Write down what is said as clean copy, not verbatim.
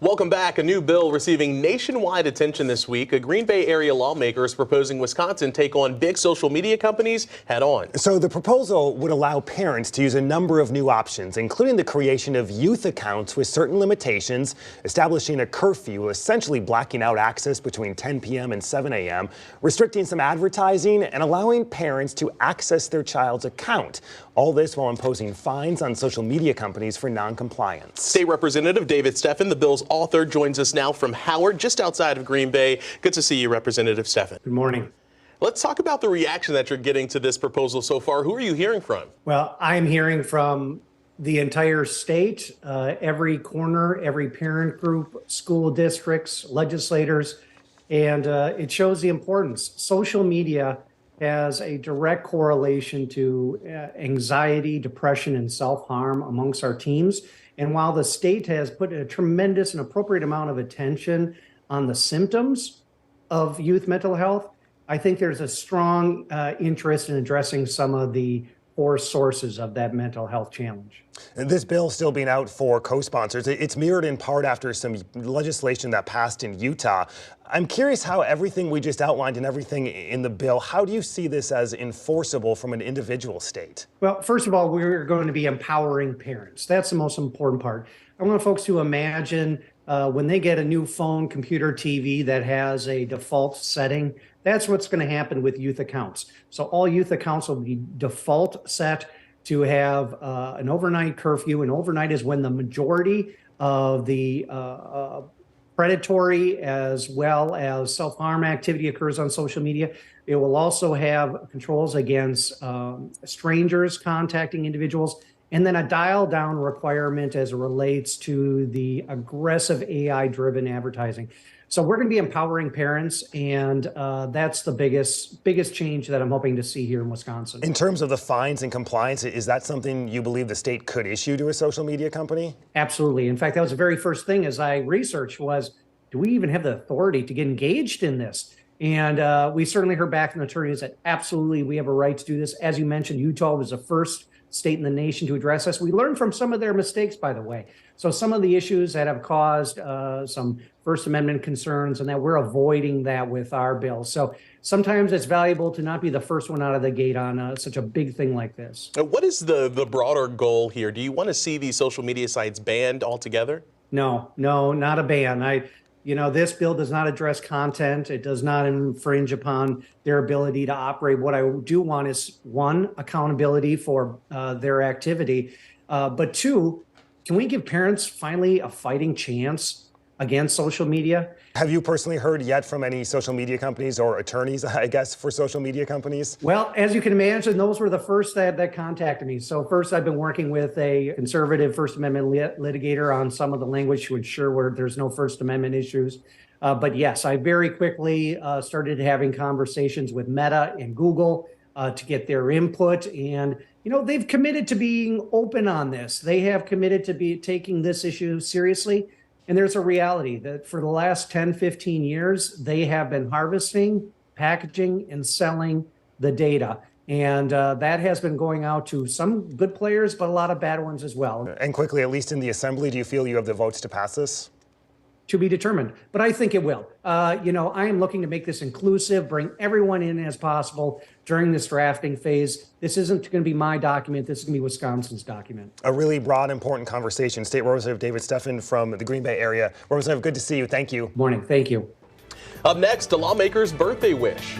Welcome back. A new bill receiving nationwide attention this week. A Green Bay area lawmaker is proposing Wisconsin take on big social media companies head on. So the proposal would allow parents to use a number of new options, including the creation of youth accounts with certain limitations, establishing a curfew, essentially blacking out access between 10 p.m. and 7 a.m., restricting some advertising, and allowing parents to access their child's account. All this while imposing fines on social media companies for non-compliance. State Representative David Steffen, the bill's author, joins us now from Howard, just outside of Green Bay. Good to see you, Representative Steffen. Good morning. Let's talk about the reaction that you're getting to this proposal so far. Who are you hearing from? Well, I'm hearing from the entire state, every corner, every parent group, school districts, legislators, and it shows the importance. Social media has a direct correlation to anxiety, depression, and self-harm amongst our teens. And while the state has put a tremendous and appropriate amount of attention on the symptoms of youth mental health, I think there's a strong interest in addressing some of the core sources of that mental health challenge. And this bill still being out for co-sponsors. It's mirrored in part after some legislation that passed in Utah. I'm curious how everything we just outlined and everything in the bill, how do you see this as enforceable from an individual state? Well, first of all, we're going to be empowering parents. That's the most important part. I want folks to imagine when they get a new phone, computer, TV that has a default setting, that's what's going to happen with youth accounts. So all youth accounts will be default set to have an overnight curfew, and overnight is when the majority of the predatory as well as self-harm activity occurs on social media. It will also have controls against strangers contacting individuals, and then a dial down requirement as it relates to the aggressive AI-driven advertising. So we're going to be empowering parents, and that's the biggest change that I'm hoping to see here in Wisconsin. In terms of the fines and compliance, is that something you believe the state could issue to a social media company? Absolutely. In fact, that was the very first thing as I researched was, do we even have the authority to get engaged in this? And we certainly heard back from attorneys that absolutely we have a right to do this. As you mentioned, Utah was the first state in the nation to address this. We learned from some of their mistakes, by the way. So some of the issues that have caused some First Amendment concerns, and that we're avoiding that with our bill. So sometimes it's valuable to not be the first one out of the gate on such a big thing like this. What is the broader goal here? Do you want to see these social media sites banned altogether? No, not a ban. This bill does not address content. It does not infringe upon their ability to operate. What I do want is, one, accountability for their activity. But two, can we give parents finally a fighting chance against social media? Have you personally heard yet from any social media companies or attorneys, I guess, for social media companies? Well, as you can imagine, those were the first that contacted me. So first, I've been working with a conservative First Amendment litigator on some of the language to ensure where there's no First Amendment issues. But yes, I very quickly started having conversations with Meta and Google to get their input. And, they've committed to being open on this. They have committed to be taking this issue seriously. And there's a reality that for the last 10, 15 years, they have been harvesting, packaging, and selling the data. And that has been going out to some good players, but a lot of bad ones as well. And quickly, at least in the Assembly, do you feel you have the votes to pass this? To be determined, but I think it will. I am looking to make this inclusive, bring everyone in as possible during this drafting phase. This isn't going to be my document. This is going to be Wisconsin's document. A really broad, important conversation. State Representative David Steffen from the Green Bay area. Representative, good to see you. Thank you. Morning. Thank you. Up next, a lawmaker's birthday wish.